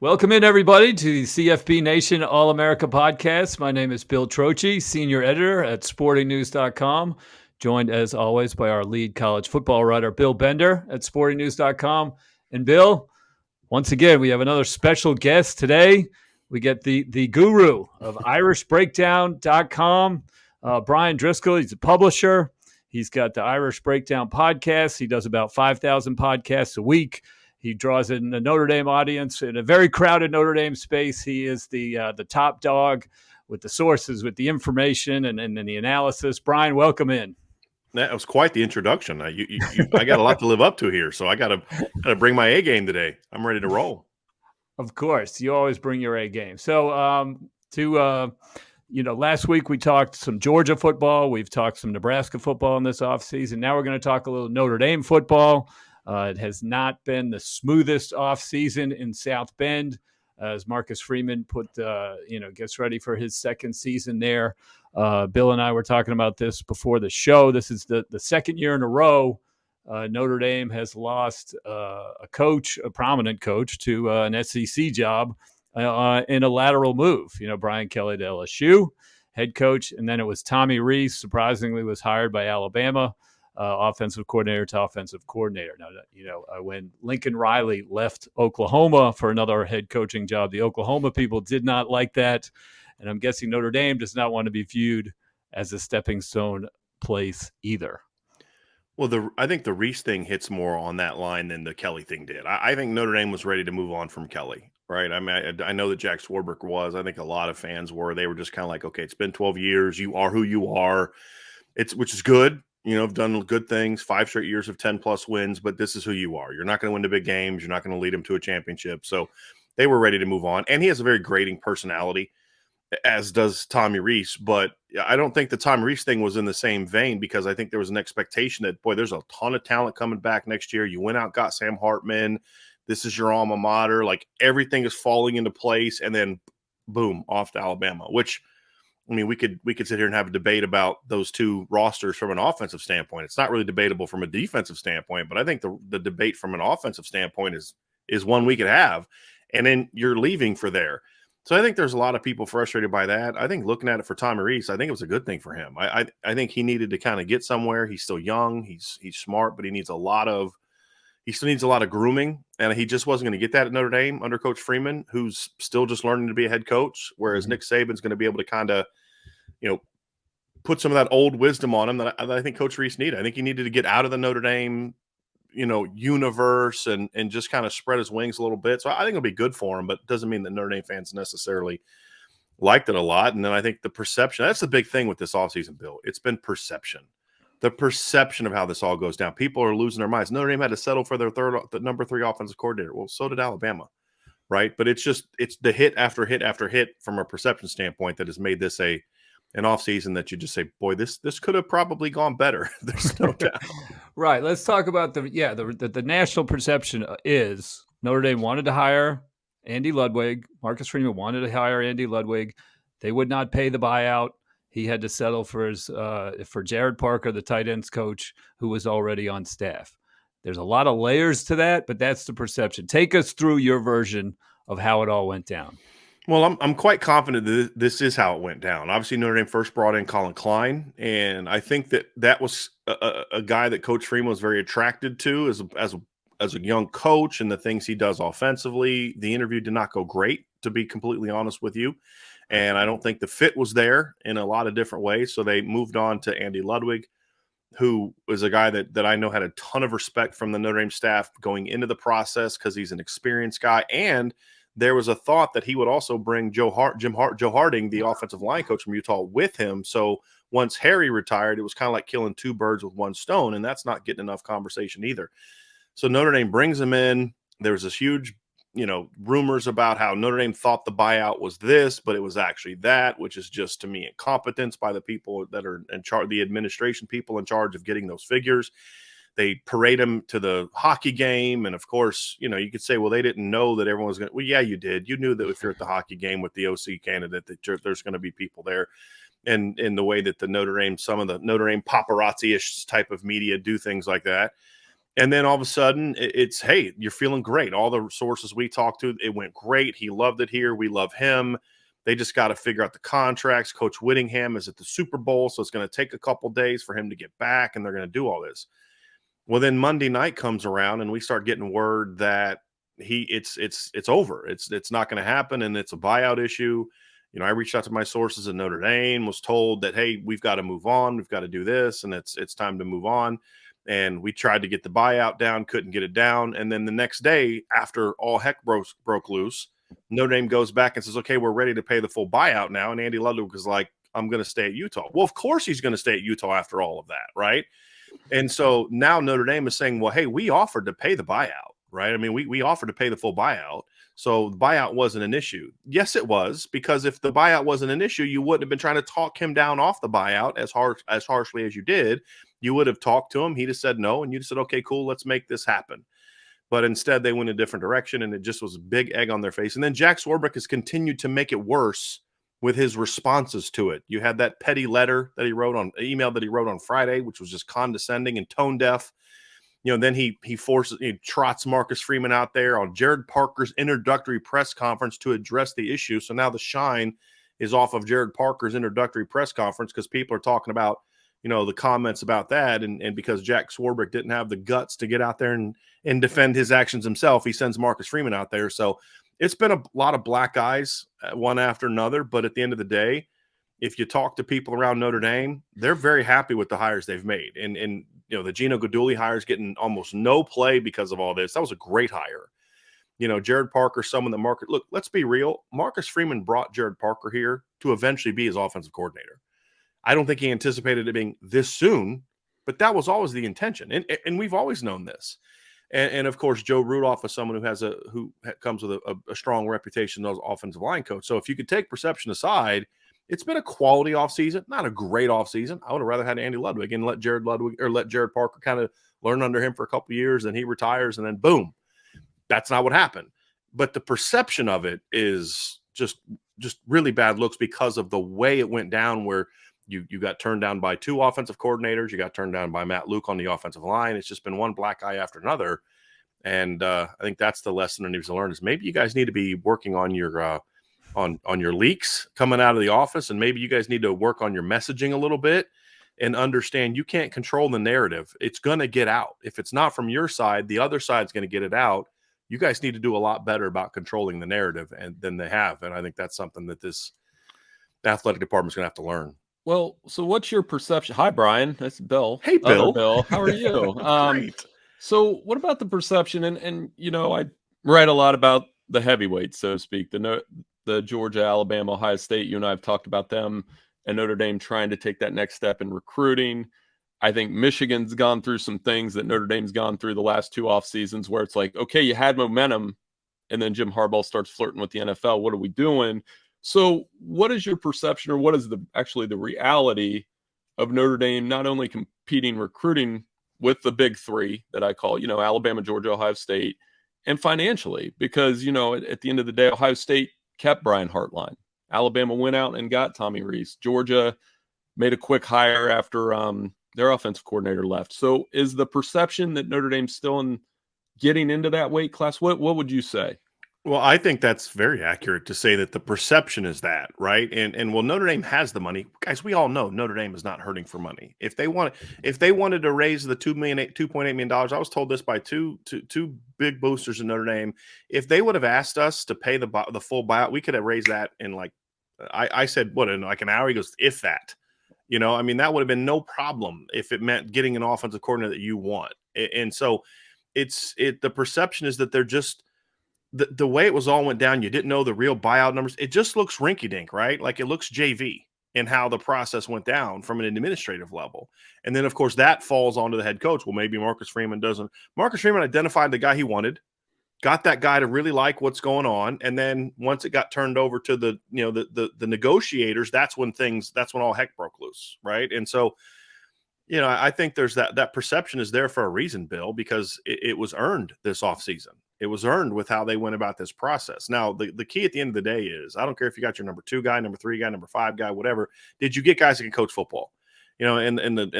Welcome in, everybody, to the CFB Nation All-America podcast. My name is Bill Trocchi, senior editor at sportingnews.com, joined, as always, by our lead college football writer, Bill Bender at sportingnews.com. And, Bill, once again, we have another special guest today. We get the guru of irishbreakdown.com, Bryan Driskell. He's a publisher. He's got the Irish Breakdown podcast. He does about 5,000 podcasts a week. He draws in the Notre Dame audience in a very crowded Notre Dame space. He is the top dog with the sources, with the information, and the analysis. Bryan, welcome in. That was quite the introduction. I got a lot to live up to here, so I got to bring my A game today. I'm ready to roll. Of course, you always bring your A game. So, last week we talked some Georgia football. We've talked some Nebraska football in this offseason. Now we're going to talk a little Notre Dame football. It has not been the smoothest offseason in South Bend as Marcus Freeman gets ready for his second season there. Bill and I were talking about this before the show. This is the second year in a row Notre Dame has lost a prominent coach, to an SEC job in a lateral move. Brian Kelly to LSU, head coach, and then it was Tommy Rees, surprisingly, was hired by Alabama. Offensive coordinator to offensive coordinator. Now, when Lincoln Riley left Oklahoma for another head coaching job, the Oklahoma people did not like that. And I'm guessing Notre Dame does not want to be viewed as a stepping stone place either. Well, I think the Reese thing hits more on that line than the Kelly thing did. I think Notre Dame was ready to move on from Kelly, right? I mean, I know that Jack Swarbrick was. I think a lot of fans were. They were just kind of like, okay, it's been 12 years. You are who you are. Which is good. Have done good things, 5 straight years of 10-plus wins, but this is who you are. You're not going to win the big games. You're not going to lead them to a championship. So they were ready to move on. And he has a very grating personality, as does Tommy Rees. But I don't think the Tommy Rees thing was in the same vein, because I think there was an expectation that, boy, there's a ton of talent coming back next year. You went out, got Sam Hartman. This is your alma mater. Like, everything is falling into place. And then, boom, off to Alabama, which – I mean, we could sit here and have a debate about those two rosters from an offensive standpoint. It's not really debatable from a defensive standpoint, but I think the debate from an offensive standpoint is one we could have. And then you're leaving for there. So I think there's a lot of people frustrated by that. I think looking at it for Tommy Rees, I think it was a good thing for him. I think he needed to kind of get somewhere. He's still young. He's smart, but he still needs a lot of grooming, and he just wasn't going to get that at Notre Dame under Coach Freeman, who's still just learning to be a head coach, whereas Nick Saban's going to be able to kind of, put some of that old wisdom on him that I think Coach Rees needed. I think he needed to get out of the Notre Dame, universe and just kind of spread his wings a little bit. So I think it'll be good for him, but it doesn't mean that Notre Dame fans necessarily liked it a lot. And then I think the perception, that's the big thing with this offseason, Bill. It's been perception. The perception of how this all goes down. People are losing their minds. Notre Dame had to settle for the number 3 offensive coordinator. Well, so did Alabama, right? But it's the hit after hit after hit from a perception standpoint that has made this an offseason that you just say, boy, this could have probably gone better. There's no doubt. Right. Let's talk about the national perception is Notre Dame wanted to hire Andy Ludwig. Marcus Freeman wanted to hire Andy Ludwig. They would not pay the buyout. He had to settle for Jared Parker, the tight ends coach, who was already on staff. There's a lot of layers to that, but that's the perception. Take us through your version of how it all went down. Well, I'm quite confident that this is how it went down. Obviously, Notre Dame first brought in Colin Klein, and I think that was a guy that Coach Freeman was very attracted to as a young coach and the things he does offensively. The interview did not go great, to be completely honest with you. And I don't think the fit was there in a lot of different ways. So they moved on to Andy Ludwig, who was a guy that I know had a ton of respect from the Notre Dame staff going into the process because he's an experienced guy. And there was a thought that he would also bring Joe Harding, the offensive line coach from Utah, with him. So once Harry retired, it was kind of like killing 2 birds with 1 stone, and that's not getting enough conversation either. So Notre Dame brings him in. There was this huge rumors about how Notre Dame thought the buyout was this, but it was actually that, which is just, to me, incompetence by the people that are in charge, the administration people in charge of getting those figures. They parade him to the hockey game. And of course, you could say, well, they didn't know that everyone was going to, well, yeah, you did. You knew that if you're at the hockey game with the OC candidate, that there's going to be people there. And in the way that some of the Notre Dame paparazzi-ish type of media do things like that. And then all of a sudden it's, hey, you're feeling great. All the sources we talked to, it went great. He loved it here. We love him. They just got to figure out the contracts. Coach Whittingham is at the Super Bowl, so it's going to take a couple days for him to get back, and they're going to do all this. Well, then Monday night comes around, and we start getting word that it's over. It's not going to happen, and it's a buyout issue. You know, I reached out to my sources in Notre Dame, was told that, hey, we've got to move on. We've got to do this, and it's time to move on. And we tried to get the buyout down, couldn't get it down. And then the next day, after all heck broke loose, Notre Dame goes back and says, okay, we're ready to pay the full buyout now. And Andy Ludwig was like, I'm going to stay at Utah. Well, of course he's going to stay at Utah after all of that, right? And so now Notre Dame is saying, well, hey, we offered to pay the buyout, right? I mean, we offered to pay the full buyout. So the buyout wasn't an issue. Yes, it was, because if the buyout wasn't an issue, you wouldn't have been trying to talk him down off the buyout as harshly as you did. You would have talked to him. He'd have said no, and you'd have said, okay, cool, let's make this happen. But instead, they went a different direction, and it just was a big egg on their face. And then Jack Swarbrick has continued to make it worse with his responses to it. You had that petty letter that he wrote on email that he wrote on Friday, which was just condescending and tone deaf. You know, then he trots Marcus Freeman out there on Jared Parker's introductory press conference to address the issue. So now the shine is off of Jared Parker's introductory press conference because people are talking about, you know, the comments about that. And because Jack Swarbrick didn't have the guts to get out there and defend his actions himself, he sends Marcus Freeman out there. So it's been a lot of black eyes, one after another. But at the end of the day, if you talk to people around Notre Dame, they're very happy with the hires they've made. And you know, the Gino Guidugli hire is getting almost no play because of all this. That was a great hire. You know, Jared Parker, someone that look, let's be real. Marcus Freeman brought Jared Parker here to eventually be his offensive coordinator. I don't think he anticipated it being this soon, but that was always the intention. And we've always known this. And of course, Joe Rudolph is someone who comes with a strong reputation as offensive line coach. So if you could take perception aside, it's been a quality offseason, not a great offseason. I would have rather had Andy Ludwig and let Jared Parker kind of learn under him for a couple of years, and he retires, and then boom. That's not what happened. But the perception of it is just really bad looks because of the way it went down, where you got turned down by two offensive coordinators. You got turned down by Matt Luke on the offensive line. It's just been one black eye after another. And I think that's the lesson that needs to learn is maybe you guys need to be working on your on your leaks coming out of the office, and maybe you guys need to work on your messaging a little bit and understand you can't control the narrative. It's going to get out. If it's not from your side, the other side's going to get it out. You guys need to do a lot better about controlling the narrative than they have. And I think that's something that this athletic department is going to have to learn. Well, so what's your perception? Hi, Bryan. That's Bill. Hey, Bill. Other Bill. How are you? Great. So what about the perception? And you know, I write a lot about the heavyweights, so to speak, the Georgia, Alabama, Ohio State. You and I have talked about them and Notre Dame trying to take that next step in recruiting. I think Michigan's gone through some things that Notre Dame's gone through the last two off seasons where it's like, okay, you had momentum, and then Jim Harbaugh starts flirting with the NFL. What are we doing? So what is your perception, or what is actually the reality of Notre Dame not only competing recruiting with the big three that I call, you know, Alabama, Georgia, Ohio State, and financially? Because, you know, at the end of the day, Ohio State kept Bryan Hartline. Alabama went out and got Tommy Rees. Georgia made a quick hire after their offensive coordinator left. So is the perception that Notre Dame's still getting into that weight class? What would you say? Well, I think that's very accurate to say that the perception is that, right? And well, Notre Dame has the money. Guys, we all know Notre Dame is not hurting for money. If they wanted to raise the $2.8 million, I was told this by two big boosters in Notre Dame. If they would have asked us to pay the full buyout, we could have raised that in like, I said, what, in like an hour? He goes, if that. You know, I mean, that would have been no problem if it meant getting an offensive coordinator that you want. And so the perception is that they're just, the way it was all went down, you didn't know the real buyout numbers. It just looks rinky-dink, right? Like it looks JV in how the process went down from an administrative level. And then, of course, that falls onto the head coach. Well, maybe Marcus Freeman doesn't. Marcus Freeman identified the guy he wanted, got that guy to really like what's going on. And then once it got turned over to the negotiators, that's when all heck broke loose, right? And so, you know, I think there's that perception is there for a reason, Bill, because it was earned this offseason. It was earned with how they went about this process. Now, the key at the end of the day is, I don't care if you got your number 2 guy, number 3 guy, number 5 guy, whatever. Did you get guys that can coach football? And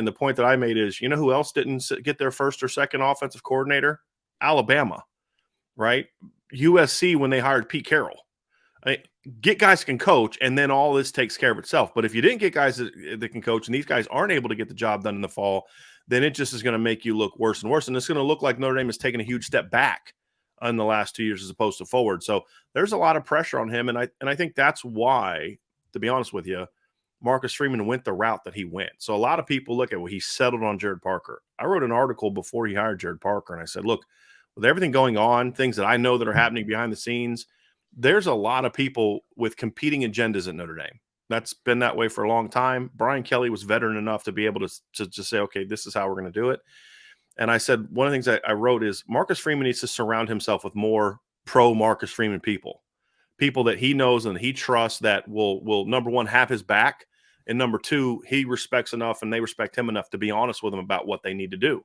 the point that I made is, who else didn't get their first or second offensive coordinator? Alabama, right? USC when they hired Pete Carroll. Get guys who can coach, and then all this takes care of itself. But if you didn't get guys that can coach, and these guys aren't able to get the job done in the fall, then it just is going to make you look worse and worse. And it's going to look like Notre Dame has taken a huge step back in the last 2 years as opposed to forward. So there's a lot of pressure on him. And I think that's why, to be honest with you, Marcus Freeman went the route that he went. So a lot of people look at, well, he settled on Jared Parker. I wrote an article before he hired Jared Parker, and I said, look, with everything going on, things that I know that are happening behind the scenes, there's a lot of people with competing agendas at Notre Dame. That's been that way for a long time. Brian Kelly was veteran enough to be able to just say, okay, this is how we're going to do it. And I said, one of the things I wrote is Marcus Freeman needs to surround himself with more pro Marcus Freeman people that he knows and he trusts that will number one, have his back. And number two, he respects enough and they respect him enough to be honest with him about what they need to do.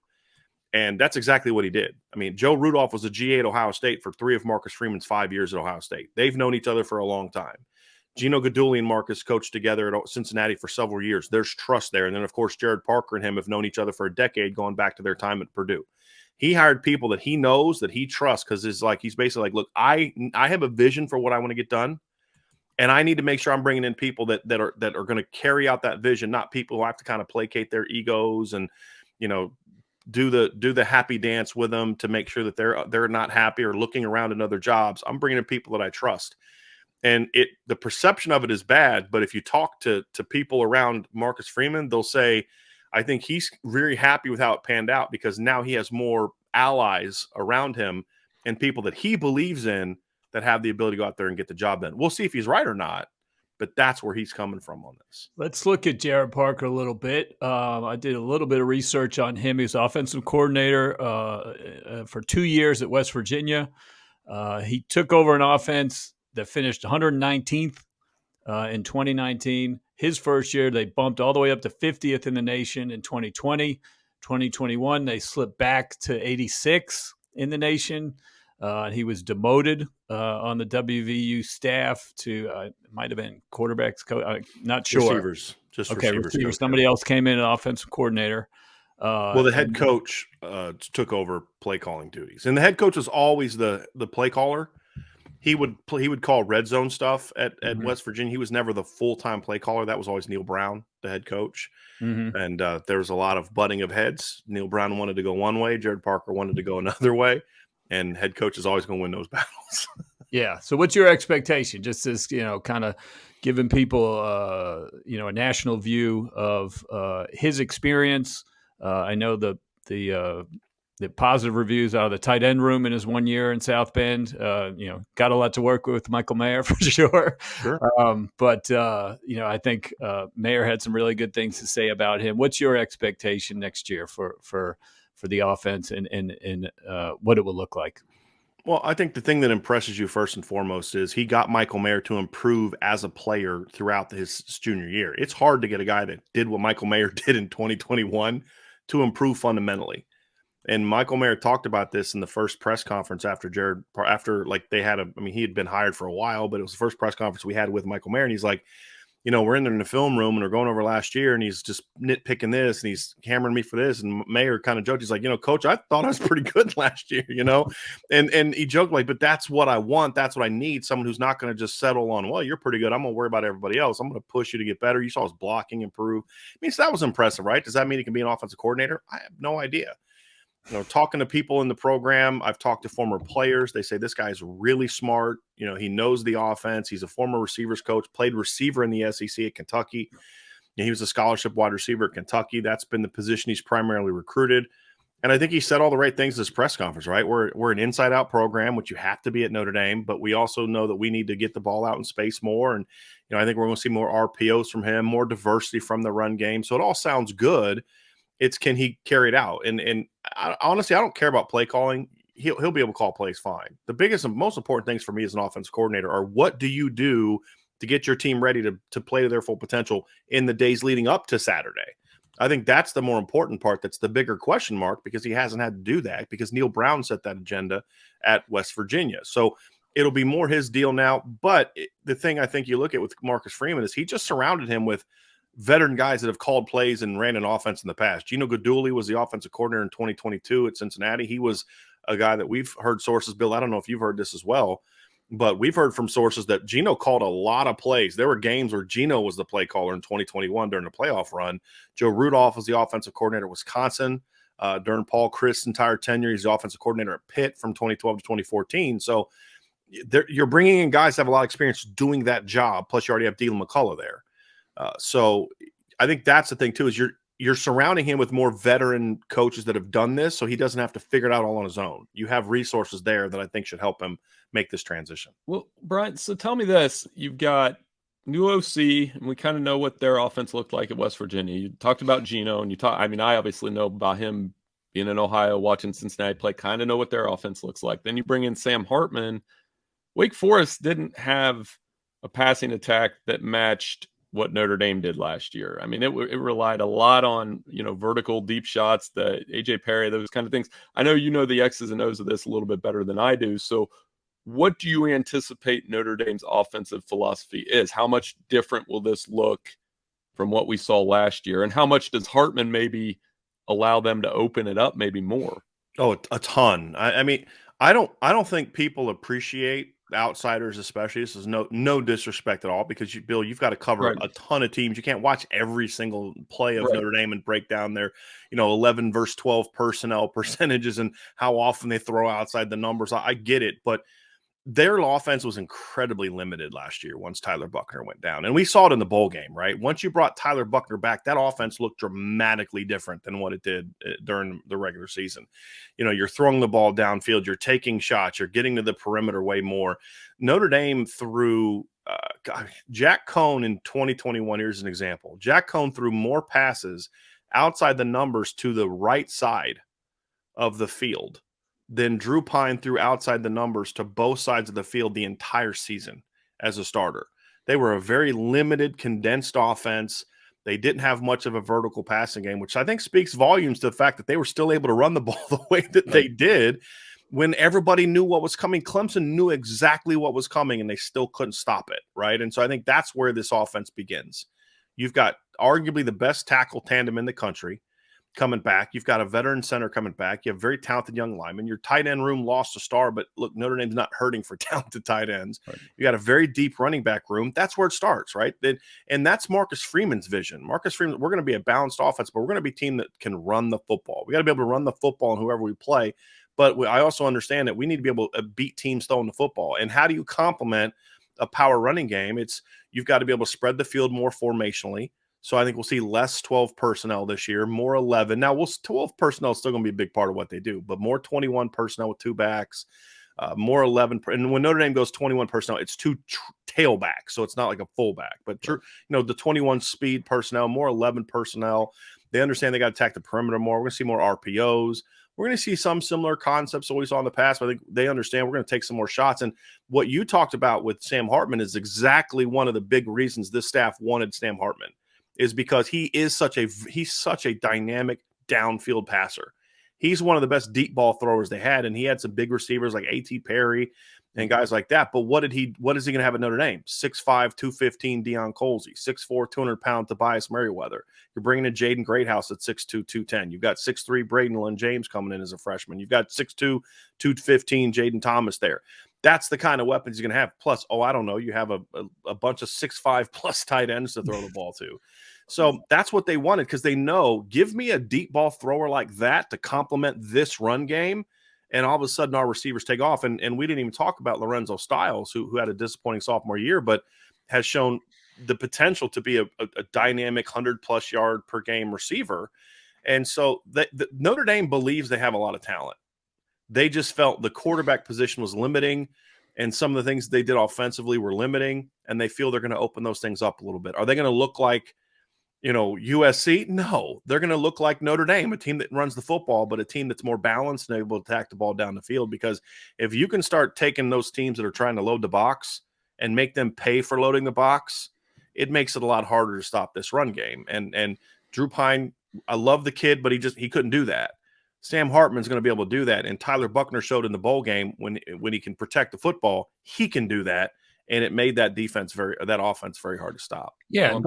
And that's exactly what he did. I mean, Joe Rudolph was a GA at Ohio State for 3 of Marcus Freeman's 5 years at Ohio State. They've known each other for a long time. Gino Guidugli and Marcus coached together at Cincinnati for several years. There's trust there. And then, of course, Jared Parker and him have known each other for a decade going back to their time at Purdue. He hired people that he knows, that he trusts, because he's basically like, look, I have a vision for what I want to get done, and I need to make sure I'm bringing in people that are going to carry out that vision, not people who have to kind of placate their egos and, do the happy dance with them to make sure that they're not happy or looking around at other jobs. I'm bringing in people that I trust. And the perception of it is bad, but if you talk to people around Marcus Freeman, they'll say, I think he's very happy with how it panned out because now he has more allies around him and people that he believes in that have the ability to go out there and get the job done. We'll see if he's right or not, but that's where he's coming from on this. Let's look at Jared Parker a little bit. I did a little bit of research on him. He was offensive coordinator for 2 years at West Virginia. He took over an offense that finished 119th in 2019. His first year, they bumped all the way up to 50th in the nation in 2020. 2021, they slipped back to 86 in the nation. He was demoted on the WVU staff to might have been quarterbacks coach. I'm not sure. Receivers, just okay, receivers. Somebody else came in as offensive coordinator. Well, the head coach took over play calling duties, and the head coach was always the play caller. He would call red zone stuff at West Virginia. He was never the full-time play caller. That was always Neil Brown, the head coach. And there was a lot of butting of heads. Neil Brown wanted to go one way. Jared Parker wanted to go another way. And head coach is always going to win those battles. Yeah. So what's your expectation? Just as, kind of giving people, a national view of his experience. I know the positive reviews out of the tight end room in his 1 year in South Bend. Got a lot to work with Michael Mayer for sure. But I think Mayer had some really good things to say about him. What's your expectation next year for the offense and what it will look like? Well, I think the thing that impresses you first and foremost is he got Michael Mayer to improve as a player throughout his junior year. It's hard to get a guy that did what Michael Mayer did in 2021 to improve fundamentally. And Michael Mayer talked about this in the first press conference after he had been hired for a while, but it was the first press conference we had with Michael Mayer. And he's like, we're in there in the film room and we're going over last year and he's just nitpicking this and he's hammering me for this. And Mayer kind of joked. He's like, coach, I thought I was pretty good last year, and he joked like, but that's what I want. That's what I need. Someone who's not going to just settle on, well, you're pretty good. I'm going to worry about everybody else. I'm going to push you to get better. You saw his blocking improve. I mean, so that was impressive, right? Does that mean he can be an offensive coordinator? I have no idea. Talking to people in the program, I've talked to former players. They say this guy's really smart. He knows the offense. He's a former receivers coach, played receiver in the SEC at Kentucky. He was a scholarship wide receiver at Kentucky. That's been the position he's primarily recruited. And I think he said all the right things at this press conference, right? We're an inside-out program, which you have to be at Notre Dame, but we also know that we need to get the ball out in space more. And, I think we're going to see more RPOs from him, more diversity from the run game. So it all sounds good. It's can he carry it out? And honestly, I don't care about play calling. He'll be able to call plays fine. The biggest and most important things for me as an offensive coordinator are what do you do to get your team ready to play to their full potential in the days leading up to Saturday? I think that's the more important part. That's the bigger question mark because he hasn't had to do that because Neil Brown set that agenda at West Virginia. So it'll be more his deal now. But the thing I think you look at with Marcus Freeman is he just surrounded him with veteran guys that have called plays and ran an offense in the past. Gino Guidugli was the offensive coordinator in 2022 at Cincinnati. He was a guy that we've heard sources, Bill, I don't know if you've heard this as well, but we've heard from sources that Gino called a lot of plays. There were games where Gino was the play caller in 2021 during the playoff run. Joe Rudolph was the offensive coordinator at Wisconsin during Paul Chryst's entire tenure. He's the offensive coordinator at Pitt from 2012 to 2014. So you're bringing in guys that have a lot of experience doing that job. Plus, you already have Dylan McCullough there. So I think that's the thing too, is you're surrounding him with more veteran coaches that have done this, so he doesn't have to figure it out all on his own. You have resources there that I think should help him make this transition. Well, Bryan, so tell me this. You've got new OC, and we kind of know what their offense looked like at West Virginia. You talked about Gino, and I obviously know about him being in Ohio, watching Cincinnati play, kind of know what their offense looks like. Then you bring in Sam Hartman. Wake Forest didn't have a passing attack that matched what Notre Dame did last year. I mean, it relied a lot on, vertical deep shots, the AJ Perry, those kind of things. I know you know the X's and O's of this a little bit better than I do. So what do you anticipate Notre Dame's offensive philosophy is? How much different will this look from what we saw last year? And how much does Hartman maybe allow them to open it up maybe more? Oh, a ton. I mean, I don't think people appreciate outsiders, especially. This is no disrespect at all, because Bill, you've got to cover a ton of teams. You can't watch every single play of Notre Dame and break down their 11 versus 12 personnel percentages and how often they throw outside the numbers. I get it, but their offense was incredibly limited last year once Tyler Buchner went down. And we saw it in the bowl game, right? Once you brought Tyler Buchner back, that offense looked dramatically different than what it did during the regular season. You're throwing the ball downfield, you're taking shots, you're getting to the perimeter way more. Notre Dame threw Jack Cohn in 2021. Here's an example. Jack Cohn threw more passes outside the numbers to the right side of the field than Drew Pine threw outside the numbers to both sides of the field the entire season as a starter. They were a very limited, condensed offense. They didn't have much of a vertical passing game, which I think speaks volumes to the fact that they were still able to run the ball the way that they did when everybody knew what was coming. Clemson knew exactly what was coming, and they still couldn't stop it, right? And so I think that's where this offense begins. You've got arguably the best tackle tandem in the country coming back. You've got a veteran center coming back. You have very talented young linemen. Your tight end room lost a star, but look, Notre Dame's not hurting for talented tight ends. Right. You got a very deep running back room. That's where it starts, right? And that's Marcus Freeman's vision. Marcus Freeman, we're going to be a balanced offense, but we're going to be a team that can run the football. We got to be able to run the football on whoever we play. But I also understand that we need to be able to beat teams throwing the football. And how do you complement a power running game? You've got to be able to spread the field more formationally. So I think we'll see less 12 personnel this year, more 11. Now, 12 personnel is still going to be a big part of what they do, but more 21 personnel with two backs, more 11. And when Notre Dame goes 21 personnel, it's two tailbacks, so it's not like a fullback. But the 21 speed personnel, more 11 personnel. They understand they got to attack the perimeter more. We're going to see more RPOs. We're going to see some similar concepts that we saw in the past. But I think they understand we're going to take some more shots. And what you talked about with Sam Hartman is exactly one of the big reasons this staff wanted Sam Hartman. Is because he's such a dynamic downfield passer. He's one of the best deep ball throwers they had, and he had some big receivers like A.T. Perry and guys like that. But what is he going to have at Notre Dame? 6'5", 215 Deion Colsey, 6'4", 200-pound Tobias Merriweather. You're bringing in Jaden Greathouse at 6'2", 210. You've got 6'3" Braden Lynn James coming in as a freshman. You've got 6'2", 215 Jaden Thomas there. That's the kind of weapons you're going to have. Plus, you have a bunch of 6'5" plus tight ends to throw the ball to. So that's what they wanted, because they know, give me a deep ball thrower like that to complement this run game, and all of a sudden our receivers take off. And we didn't even talk about Lorenzo Styles, who had a disappointing sophomore year, but has shown the potential to be a dynamic 100-plus yard per game receiver. And so the Notre Dame believes they have a lot of talent. They just felt the quarterback position was limiting, and some of the things they did offensively were limiting, and they feel they're going to open those things up a little bit. Are they going to look like, USC? No, they're going to look like Notre Dame, a team that runs the football, but a team that's more balanced and able to attack the ball down the field. Because if you can start taking those teams that are trying to load the box and make them pay for loading the box, it makes it a lot harder to stop this run game. And Drew Pine, I love the kid, but he couldn't do that. Sam Hartman's going to be able to do that. And Tyler Buchner showed in the bowl game when he can protect the football, he can do that. and it made that offense very hard to stop. Yeah, and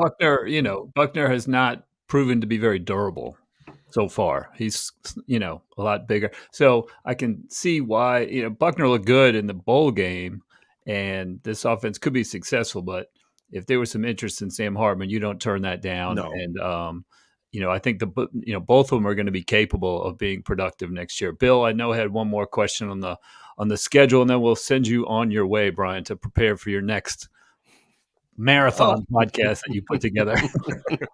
Buckner has not proven to be very durable so far. He's, a lot bigger. So I can see why, Buckner looked good in the bowl game, and this offense could be successful. But if there was some interest in Sam Hartman, you don't turn that down. No. And, I think both of them are going to be capable of being productive next year. Bill, I know had one more question on the schedule, and then we'll send you on your way, Bryan, to prepare for your next marathon podcast that you put together.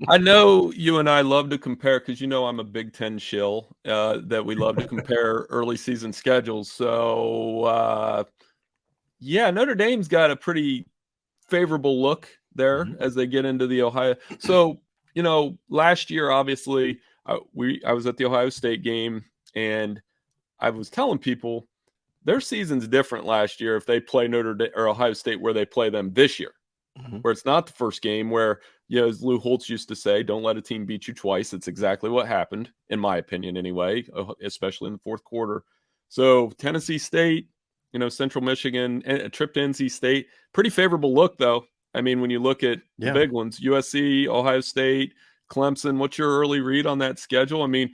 I know you and I love to compare because I'm a Big Ten shill, that we love to compare early season schedules. So, Notre Dame's got a pretty favorable look there as they get into the Ohio. So, last year, obviously, I was at the Ohio State game, and I was telling people their season's different last year if they play Notre Dame or Ohio State where they play them this year. Where it's not the first game where, as Lou Holtz used to say, don't let a team beat you twice. It's exactly what happened, in my opinion anyway, especially in the fourth quarter. So Tennessee State, Central Michigan, a trip to NC State, pretty favorable look, though. I mean, when you look at the big ones, USC, Ohio State, Clemson, what's your early read on that schedule? I mean,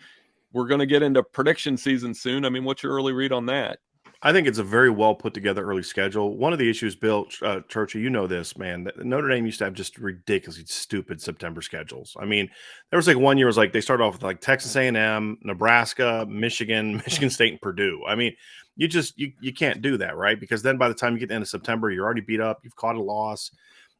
we're going to get into prediction season soon. I mean, what's your early read on that? I think it's a very well put together early schedule. One of the issues, Bill, Trocchi, this, man, that Notre Dame used to have just ridiculously stupid September schedules. I mean, there was like 1 year was like they started off with like Texas A&M, Nebraska, Michigan State, and Purdue. I mean, you can't do that, right? Because then by the time you get to the end of September, you're already beat up. You've caught a loss.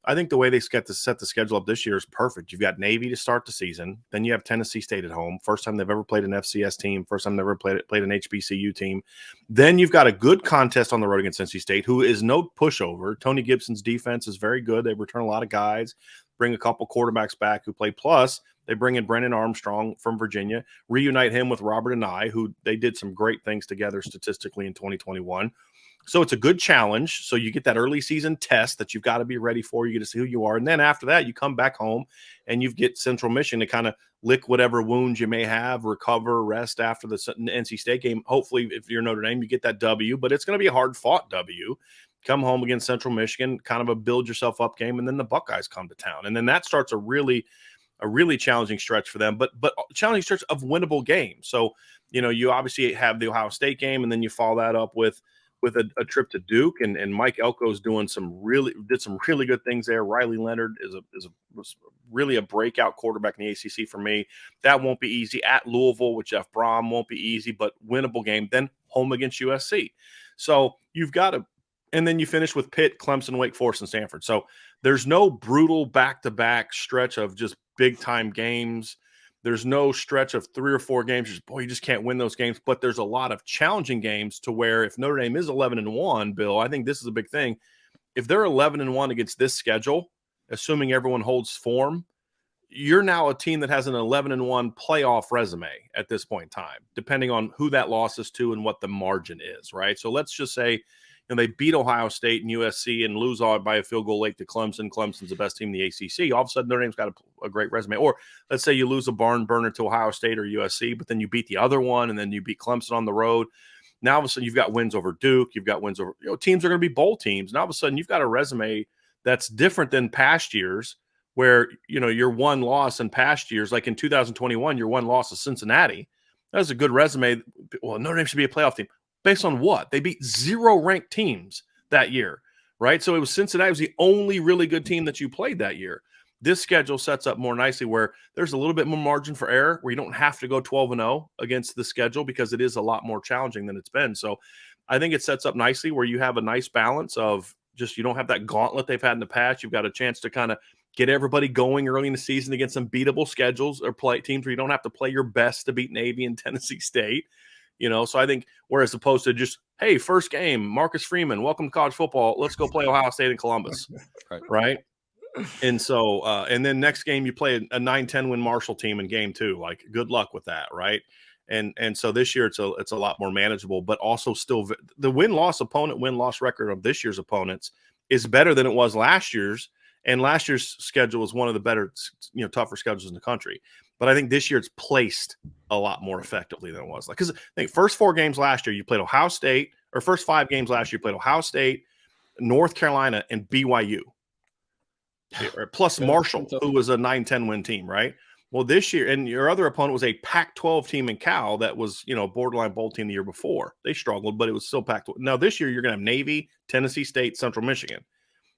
I think the way they set the schedule up this year is perfect. You've got Navy to start the season. Then you have Tennessee State at home. First time they've ever played an FCS team. First time they've ever played an HBCU team. Then you've got a good contest on the road against NC State, who is no pushover. Tony Gibson's defense is very good. They return a lot of guys, bring a couple quarterbacks back who play. Plus, they bring in Brennan Armstrong from Virginia, reunite him with Robert and who they did some great things together statistically in 2021. So it's a good challenge. So you get that early season test that you've got to be ready for. You get to see who you are. And then after that, you come back home and you get Central Michigan to kind of lick whatever wounds you may have, recover, rest after the NC State game. Hopefully, if you're Notre Dame, you get that W, but it's going to be a hard-fought W. Come home against Central Michigan, kind of a build-yourself-up game, and then the Buckeyes come to town. And then that starts a really challenging stretch for them, but challenging stretch of winnable games. So, you obviously have the Ohio State game, and then you follow that up with a trip to Duke, and Mike Elko's doing some really good things there. Riley Leonard was really a breakout quarterback in the ACC for me. That won't be easy. At Louisville with Jeff Brom won't be easy, but winnable game. Then home against USC. So you've got to, and then you finish with Pitt, Clemson, Wake Forest, and Stanford. So there's no brutal back-to-back stretch of just big-time games. There's no stretch of 3 or 4 games. You just can't win those games. But there's a lot of challenging games to where if Notre Dame is 11-1, Bill, I think this is a big thing. If they're 11-1 against this schedule, assuming everyone holds form, you're now a team that has an 11-1 playoff resume at this point in time, depending on who that loss is to and what the margin is, right? So let's just say they beat Ohio State and USC and lose all by a field goal late to Clemson. Clemson's the best team in the ACC. All of a sudden, Notre Dame's got a great resume. Or let's say you lose a barn burner to Ohio State or USC, but then you beat the other one, and then you beat Clemson on the road. Now, all of a sudden, you've got wins over Duke. You've got wins over teams are going to be bowl teams. Now, all of a sudden, you've got a resume that's different than past years where, your one loss in past years, like in 2021, your one loss to Cincinnati. That was a good resume. Well, Notre Dame should be a playoff team. Based on what? They beat 0 ranked teams that year, right? So it was Cincinnati was the only really good team that you played that year. This schedule sets up more nicely where there's a little bit more margin for error, where you don't have to go 12-0 against the schedule because it is a lot more challenging than it's been. So I think it sets up nicely where you have a nice balance of just you don't have that gauntlet they've had in the past. You've got a chance to kind of get everybody going early in the season against some beatable schedules or play teams where you don't have to play your best to beat Navy and Tennessee State. So I think whereas opposed to just, hey, first game, Marcus Freeman, welcome to college football. Let's go play Ohio State and Columbus. Right. And so, and then next game you play a 9-10 win Marshall team in game 2. Like, good luck with that. Right. And so this year it's a lot more manageable, but also still the win-loss record of this year's opponents is better than it was last year's. And last year's schedule was one of the better, tougher schedules in the country. But I think this year it's placed a lot more effectively than it was. Because I think first 4 games last year you played Ohio State, or first 5 games last year you played Ohio State, North Carolina, and BYU. Plus Marshall, who was a 9-10 win team, right? Well, this year, and your other opponent was a Pac-12 team in Cal that was, borderline bowl team the year before. They struggled, but it was still Pac-12. Now, this year, you're going to have Navy, Tennessee State, Central Michigan.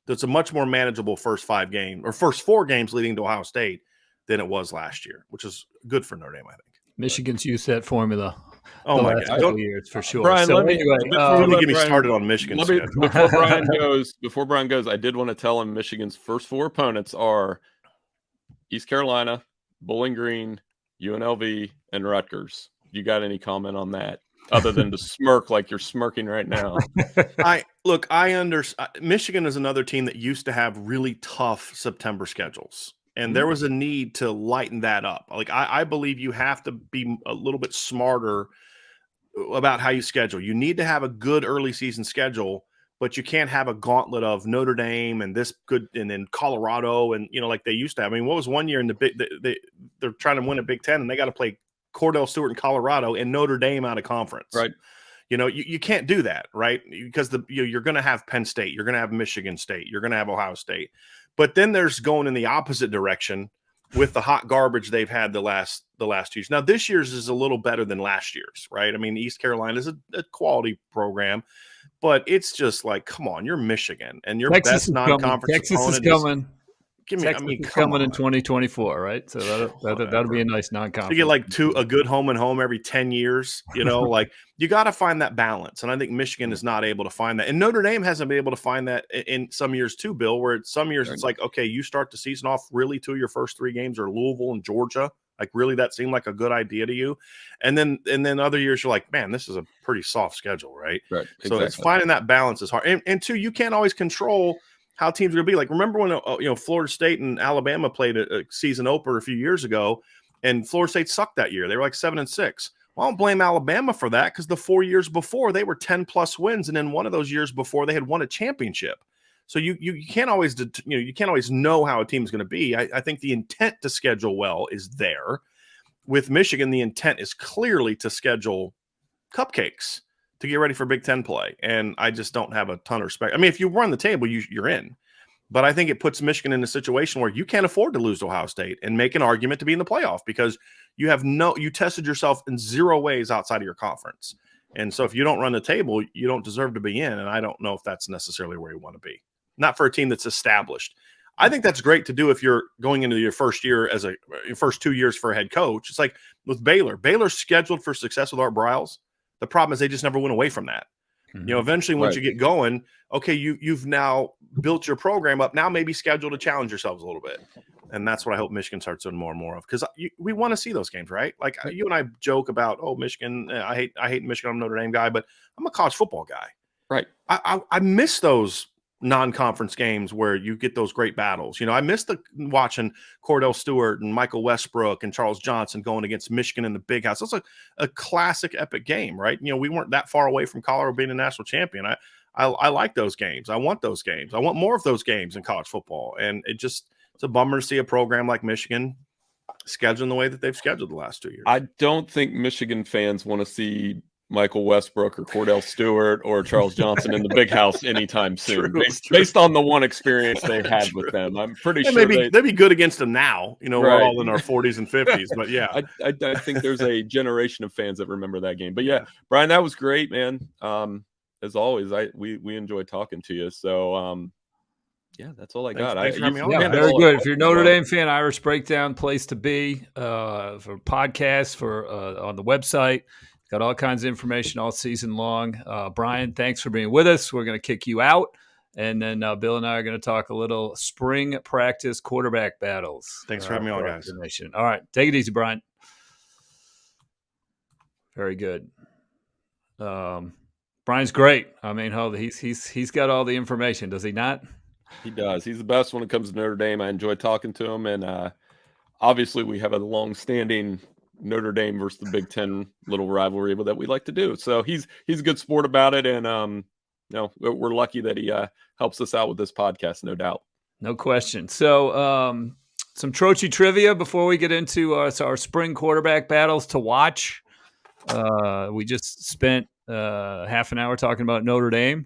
So it's a much more manageable first 4 games leading to Ohio State than it was last year, which is good for Notre Dame, I think. Michigan's used that formula. Oh my God! Couple years for sure. Brian, So get me started on Michigan. Before Brian goes, I did want to tell him Michigan's first 4 opponents are East Carolina, Bowling Green, UNLV, and Rutgers. You got any comment on that? Other than to smirk like you're smirking right now. I understand. Michigan is another team that used to have really tough September schedules. And there was a need to lighten that up. Like, I believe you have to be a little bit smarter about how you schedule. You need to have a good early season schedule, but you can't have a gauntlet of Notre Dame and then Colorado and, like they used to have. I mean, what was one year in they're trying to win a Big Ten and they got to play Cordell Stewart in Colorado and Notre Dame out of conference. Right. You can't do that, right? Because you're going to have Penn State, you're going to have Michigan State, you're going to have Ohio State. But then there's going in the opposite direction with the hot garbage they've had the last 2 years. Now, this year's is a little better than last year's, right? I mean, East Carolina is a quality program, but it's just like, come on, you're Michigan, and your best non-conference Texas opponent is coming. Texas is coming in 2024, right? So that'll be a nice non-conference. You get like a good home and home every 10 years, like you got to find that balance. And I think Michigan is not able to find that. And Notre Dame hasn't been able to find that in some years too, Bill, where some years it's like, okay, you start the season off really 2 of your first 3 games are Louisville and Georgia. Like really that seemed like a good idea to you. And then other years you're like, man, this is a pretty soft schedule, right? Right. So it's finding that balance is hard. And two, you can't always control how teams are going to be. Like, remember when Florida State and Alabama played a season opener a few years ago, and Florida State sucked that year. They were like 7-6. Well, I don't blame Alabama for that because the 4 years before they were 10+ wins, and then one of those years before they had won a championship. So you can't always you can't always know how a team's going to be. I think the intent to schedule well is there. With Michigan, the intent is clearly to schedule cupcakes to get ready for Big Ten play. And I just don't have a ton of respect. I mean, if you run the table, you're in. But I think it puts Michigan in a situation where you can't afford to lose to Ohio State and make an argument to be in the playoff because you tested yourself in 0 ways outside of your conference. And so if you don't run the table, you don't deserve to be in. And I don't know if that's necessarily where you want to be. Not for a team that's established. I think that's great to do if you're going into your first year your first 2 years for a head coach. It's like with Baylor. Baylor's scheduled for success with Art Briles. The problem is they just never went away from that. Mm-hmm. Eventually once you get going, okay, you've now built your program up. Now maybe schedule to challenge yourselves a little bit. And that's what I hope Michigan starts doing more and more of because we want to see those games, right? Like you and I joke about, Michigan. I hate Michigan. I'm a Notre Dame guy, but I'm a college football guy. Right. I miss those non-conference games where you get those great battles. I missed watching Cordell Stewart and Michael Westbrook and Charles Johnson going against Michigan in the Big House. That's a classic epic game, right? We weren't that far away from Colorado being a national champion. I like those games. I want those games. I want more of those games in college football. And it's a bummer to see a program like Michigan scheduling the way that they've scheduled the last 2 years. I don't think Michigan fans want to see Michael Westbrook or Cordell Stewart or Charles Johnson in the Big House anytime soon, based on the one experience they had with them. I'm pretty sure they'd be good against them now. We're all in our 40s and 50s, but yeah. I think there's a generation of fans that remember that game. But yeah, Brian, that was great, man. As always, we enjoy talking to you. So yeah, that's all I got. Thanks for having me on. Very good. If you're a Notre Dame fan, Irish Breakdown, place to be for podcasts, for on the website. Got all kinds of information all season long. Bryan, thanks for being with us. We're going to kick you out. And then Bill and I are going to talk a little spring practice quarterback battles. Thanks for having me on, guys. All right. Take it easy, Bryan. Very good. Brian's great. I mean, he's got all the information, does he not? He does. He's the best when it comes to Notre Dame. I enjoy talking to him. And obviously we have a long-standing Notre Dame versus the Big Ten little rivalry that we like to do. So he's a good sport about it. And, we're lucky that he helps us out with this podcast, no doubt. No question. So some Trocchi trivia before we get into our spring quarterback battles to watch. We just spent half an hour talking about Notre Dame.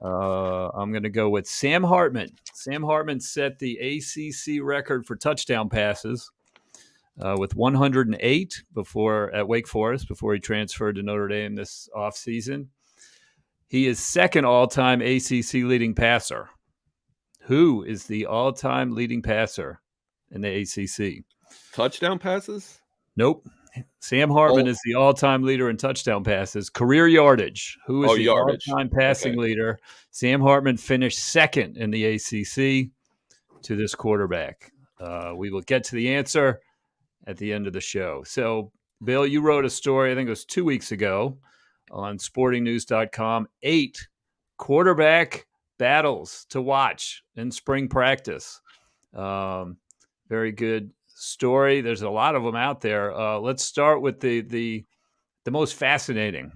I'm going to go with Sam Hartman. Sam Hartman set the ACC record for touchdown passes with 108 at Wake Forest before he transferred to Notre Dame this offseason. He is second all-time ACC leading passer. Who is the all-time leading passer in the ACC? Touchdown passes? Nope. Sam Hartman is the all-time leader in touchdown passes. Career yardage. Who is the yardage. all-time passing leader? Sam Hartman finished second in the ACC to this quarterback. We will get to the answer at the end of the show. So, Bill, you wrote a story, I think it was 2 weeks ago, on sportingnews.com, 8 quarterback battles to watch in spring practice. Very good story. There's a lot of them out there. Let's start with the most fascinating,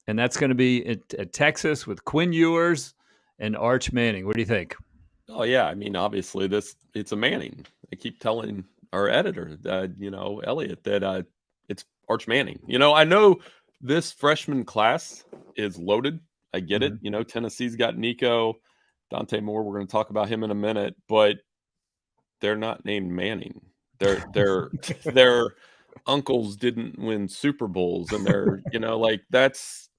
and that's going to be at Texas with Quinn Ewers and Arch Manning. What do you think? Oh yeah, I mean, obviously it's a Manning. I keep telling our editor, Elliot, that it's Arch Manning. I know this freshman class is loaded. I get it. Tennessee's got Nico, Dante Moore. We're going to talk about him in a minute, but they're not named Manning. Their uncles didn't win Super Bowls, and they're that's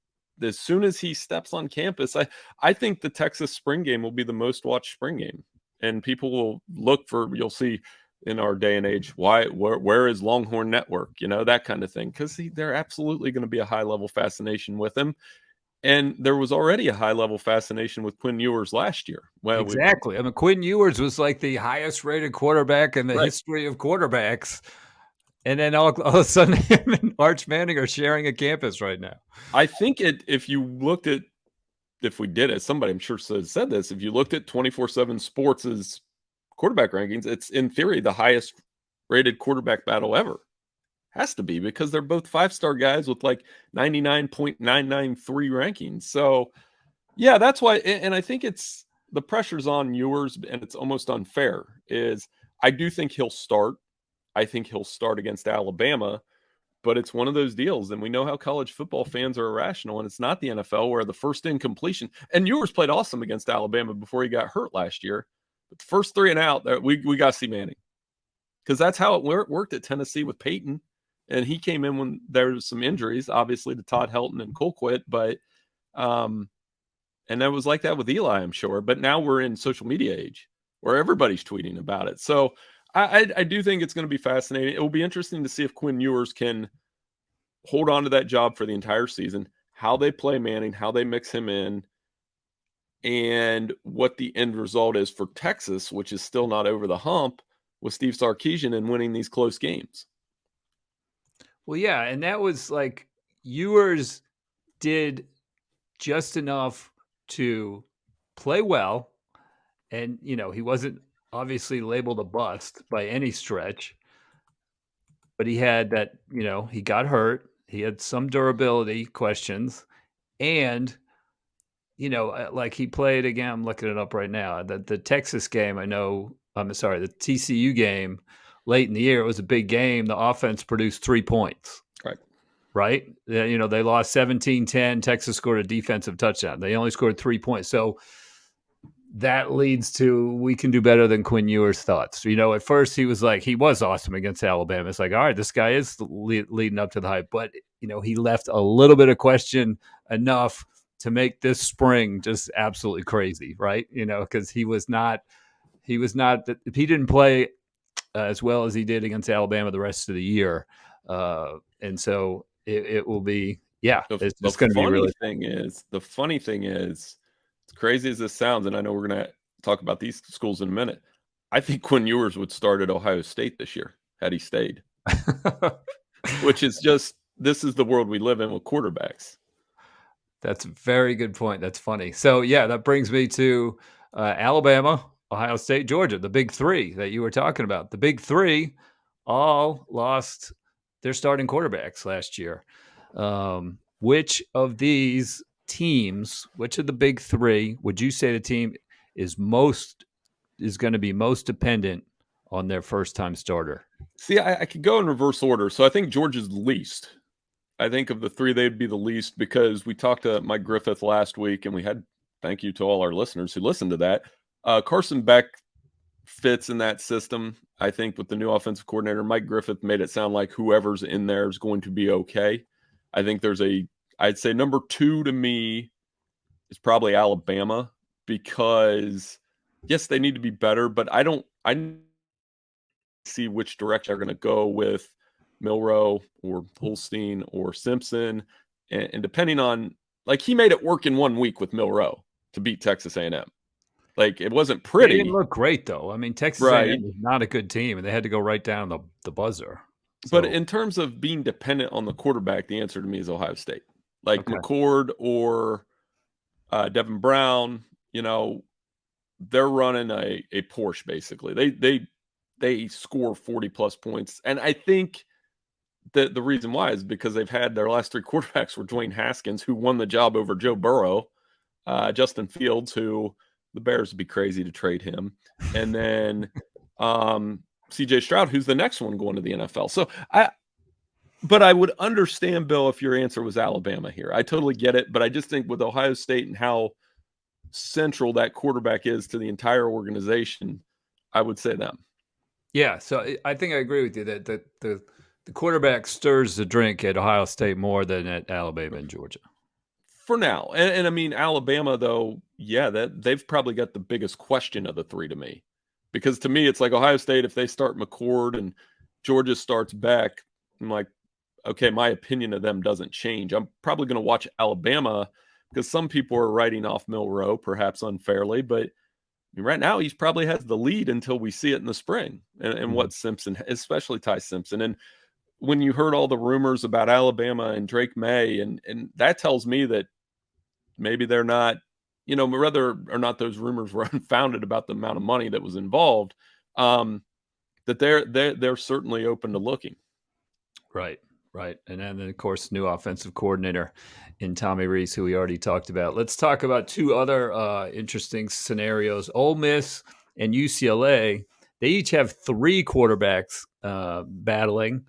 as soon as he steps on campus. I think the Texas spring game will be the most watched spring game, and people will look for. You'll see in our day and age where is Longhorn Network, that kind of thing, because they're absolutely going to be a high level fascination with him. And there was already a high-level fascination with Quinn Ewers last year. Well, exactly. Quinn Ewers was like the highest-rated quarterback in the history of quarterbacks. And then all of a sudden, him and Arch Manning are sharing a campus right now. I think if we did it, somebody I'm sure said this, if you looked at 24/7 Sports' quarterback rankings, it's in theory the highest-rated quarterback battle ever. Has to be, because they're both 5-star guys with like 99.993 rankings. So yeah, that's why. And I think it's the pressure's on Ewers, and it's almost unfair. I do think he'll start. I think he'll start against Alabama, but it's one of those deals. And we know how college football fans are irrational, and it's not the NFL where the first incompletion, and Ewers played awesome against Alabama before he got hurt last year. But the first 3 and out, we got to see Manning, because that's how it worked at Tennessee with Peyton. And he came in when there was some injuries, obviously to Todd Helton and Colquitt, but and that was like that with Eli, I'm sure. But now we're in social media age where everybody's tweeting about it. So I do think it's going to be fascinating. It will be interesting to see if Quinn Ewers can hold on to that job for the entire season, how they play Manning, how they mix him in, and what the end result is for Texas, which is still not over the hump with Steve Sarkisian and winning these close games. Well, yeah, and that was like Ewers did just enough to play well, and he wasn't obviously labeled a bust by any stretch, but he had that, he got hurt, he had some durability questions, and like he played again. I'm looking it up right now. The Texas game, the TCU game late in the year, it was a big game. The offense produced 3 points. Right? They lost 17-10. Texas scored a defensive touchdown. They only scored 3 points. So that leads to we can do better than Quinn Ewers thoughts. At first he was awesome against Alabama. It's like, all right, this guy is leading up to the hype. But, he left a little bit of question enough to make this spring just absolutely crazy, right? Because he didn't play as well as he did against Alabama the rest of the year. And so it will be, it's going to be really. The funny thing is, as crazy as this sounds, and I know we're going to talk about these schools in a minute, I think Quinn Ewers would start at Ohio State this year had he stayed. Which is just, this is the world we live in with quarterbacks. That's a very good point. That's funny. So, yeah, that brings me to Alabama, Ohio State, Georgia, the big 3 that you were talking about. The big 3 all lost their starting quarterbacks last year. Which of these teams, which of the big 3, would you say the team is going to be most dependent on their first-time starter? See, I could go in reverse order. So I think Georgia's the least. I think of the 3, they'd be the least, because we talked to Mike Griffith last week, and we had thank you to all our listeners who listened to that. Carson Beck fits in that system. I think with the new offensive coordinator, Mike Griffith made it sound like whoever's in there is going to be okay. I think I'd say number 2 to me is probably Alabama, because yes, they need to be better, but I see which direction they're going to go with Milroe or Holstein or Simpson. And depending on, like, he made it work in 1 week with Milroe to beat Texas A&M. Like, it wasn't pretty. They didn't look great, though. I mean, Texas A&M is not a good team, and they had to go right down the buzzer. So, but in terms of being dependent on the quarterback, the answer to me is Ohio State. Like McCord or Devin Brown, they're running a Porsche, basically. They score 40-plus points. And I think that the reason why is because they've had their last 3 quarterbacks were Dwayne Haskins, who won the job over Joe Burrow, Justin Fields, who the Bears would be crazy to trade him, and then C.J. Stroud, who's the next one going to the NFL. So but I would understand, Bill, if your answer was Alabama here. I totally get it, but I just think with Ohio State and how central that quarterback is to the entire organization, I would say them. Yeah, so I think I agree with you that the quarterback stirs the drink at Ohio State more than at Alabama and Georgia. For now. And I mean, Alabama, though, yeah, they've probably got the biggest question of the 3 to me. Because to me, it's like Ohio State, if they start McCord and Georgia starts Beck, I'm like, okay, my opinion of them doesn't change. I'm probably going to watch Alabama because some people are writing off Milroe, perhaps unfairly, but I mean, right now he's probably has the lead until we see it in the spring. And what Simpson, especially Ty Simpson. And when you heard all the rumors about Alabama and Drake May, and that tells me that maybe they're not, whether or not those rumors were unfounded about the amount of money that was involved, that they're certainly open to looking. Right. And then, of course, new offensive coordinator in Tommy Rees, who we already talked about. Let's talk about 2 other interesting scenarios. Ole Miss and UCLA, they each have 3 quarterbacks battling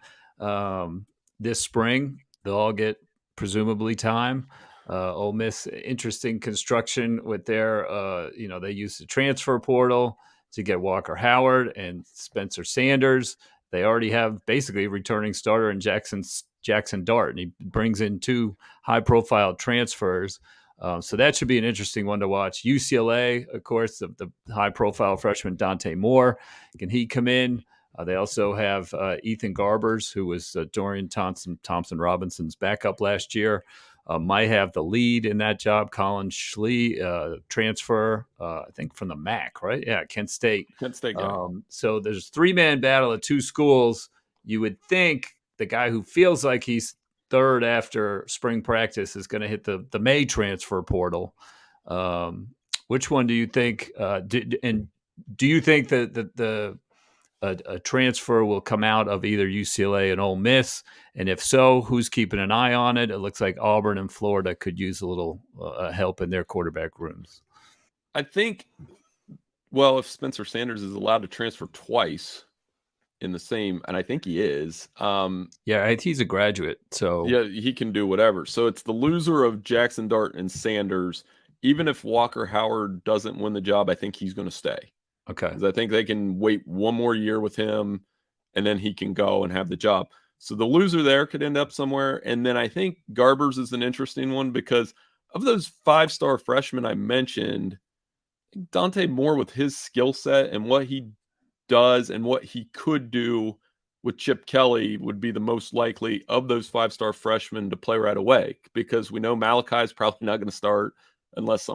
this spring. They'll all get presumably time. Ole Miss, interesting construction with their, they use the transfer portal to get Walker Howard and Spencer Sanders. They already have basically a returning starter in Jackson Dart, and he brings in 2 high-profile transfers. So that should be an interesting one to watch. UCLA, of course, the high-profile freshman Dante Moore. Can he come in? They also have Ethan Garbers, who was Dorian Thompson Robinson's backup last year. Might have the lead in that job. Colin Schlee, transfer, I think from the MAC, right? Yeah, Kent State. Yeah. So there's 3-man battle at 2 schools. You would think the guy who feels like he's third after spring practice is going to hit the May transfer portal. Which one do you think? Do you think that a transfer will come out of either UCLA and Ole Miss? And if so, who's keeping an eye on it? It looks like Auburn and Florida could use a little help in their quarterback rooms. I think, well, if Spencer Sanders is allowed to transfer twice in the same, and I think he is. Yeah, he's a graduate, so yeah, he can do whatever. So it's the loser of Jackson Dart and Sanders. Even if Walker Howard doesn't win the job, I think he's going to stay. Okay. Because I think they can wait 1 more year with him, and then he can go and have the job. So the loser there could end up somewhere. And then I think Garbers is an interesting one because of those 5-star freshmen I mentioned, Dante Moore, with his skill set and what he does and what he could do with Chip Kelly, would be the most likely of those 5-star freshmen to play right away, because we know Malachi is probably not going to start unless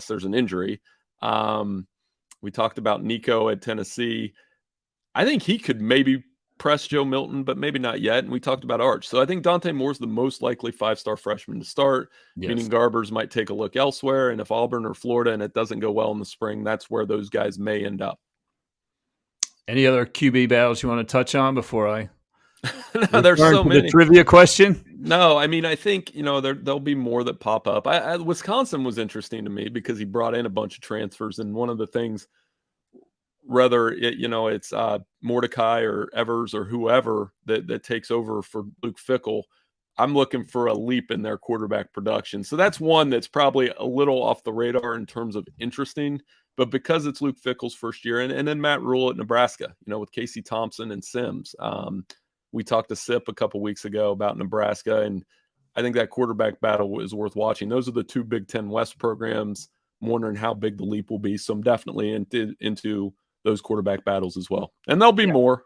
there's an injury. We talked about Nico at Tennessee. I think he could maybe press Joe Milton, but maybe not yet. And we talked about Arch. So I think Dante Moore's the most likely 5-star freshman to start, meaning Garbers might take a look elsewhere. And if Auburn or Florida and it doesn't go well in the spring, that's where those guys may end up. Any other QB battles you want to touch on before I no, there's so many. The trivia question? No, I mean, I think, there'll be more that pop up. Wisconsin was interesting to me because he brought in a bunch of transfers. And one of the things, whether it's Mordecai or Evers or whoever that takes over for Luke Fickell, I'm looking for a leap in their quarterback production. So that's one that's probably a little off the radar in terms of interesting. But because it's Luke Fickell's first year, and then Matt Rule at Nebraska, with Casey Thompson and Sims. We talked to Sip a couple weeks ago about Nebraska, and I think that quarterback battle is worth watching. Those are the two Big Ten West programs. I'm wondering how big the leap will be. So I'm definitely into those quarterback battles as well. And there'll be more.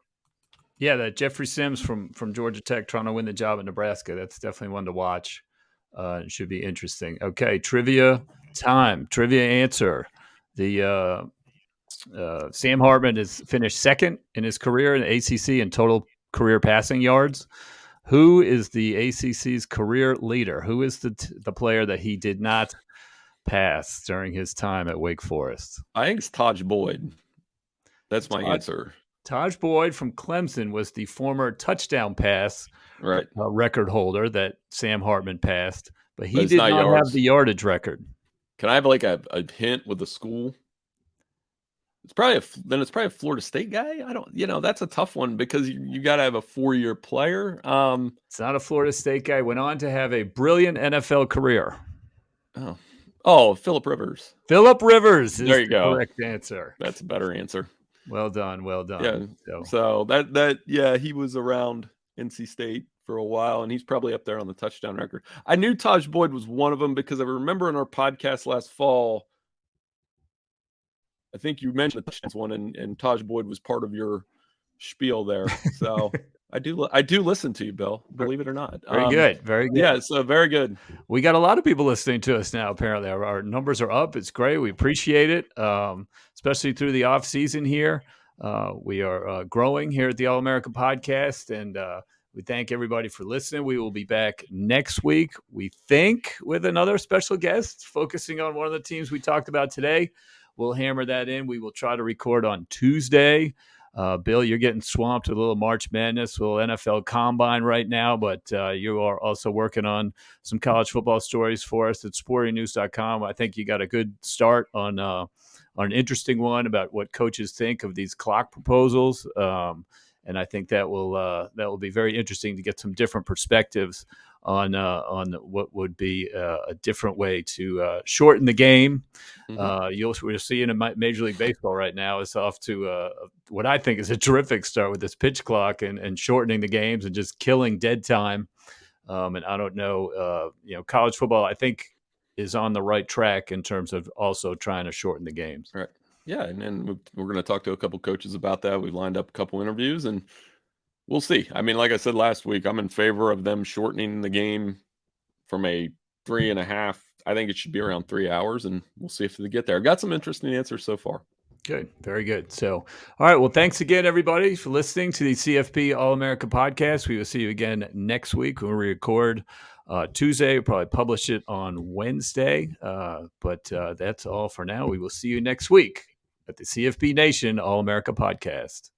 Yeah, that Jeffrey Sims from Georgia Tech trying to win the job at Nebraska. That's definitely one to watch. It should be interesting. Okay, trivia time. Trivia answer. The Sam Hartman has finished second in his career in the ACC in total career passing yards. Who is the ACC's career leader? Who is the player that he did not pass during his time at Wake Forest? I think it's Taj Boyd. That's my answer. Taj Boyd from Clemson was the former touchdown pass record holder that Sam Hartman passed, but he did not have the yardage record. Can I have like a hint with the school? It's probably a Florida State guy. I don't, that's a tough one because you got to have a 4-year player. It's not a Florida State guy. Went on to have a brilliant NFL career. Oh, Phillip Rivers. Phillip Rivers is the correct answer. That's a better answer. Well done. Yeah. So that he was around NC State for a while, and he's probably up there on the touchdown record. I knew Taj Boyd was one of them because I remember in our podcast last fall, I think you mentioned the touchdowns one, and Taj Boyd was part of your spiel there. So I do listen to you, Bill, believe it or not. Very good. Yeah, so very good. We got a lot of people listening to us now, apparently. Our numbers are up. It's great. We appreciate it, especially through the off season here. We are growing here at the All America Podcast, and we thank everybody for listening. We will be back next week, we think, with another special guest focusing on one of the teams we talked about today. We'll hammer that in. We will try to record on Tuesday. Bill, you're getting swamped with a little March Madness, a little NFL Combine right now, but you are also working on some college football stories for us at sportingnews.com. I think you got a good start on an interesting one about what coaches think of these clock proposals, and I think that will be very interesting to get some different perspectives on what would be a different way to shorten the game. Mm-hmm. We're seeing in Major League Baseball right now is off to what I think is a terrific start with this pitch clock and shortening the games and just killing dead time. And I don't know, college football, I think, is on the right track in terms of also trying to shorten the games. Right. Yeah, and then we're going to talk to a couple coaches about that. We've lined up a couple interviews, and we'll see. I mean, like I said last week, I'm in favor of them shortening the game from a 3.5. I think it should be around 3 hours, and we'll see if they get there. Got some interesting answers so far. Good. Very good. So, all right. Well, thanks again, everybody, for listening to the CFB All-America Podcast. We will see you again next week when we record Tuesday. We'll probably publish it on Wednesday. But that's all for now. We will see you next week at the CFB Nation All-America Podcast.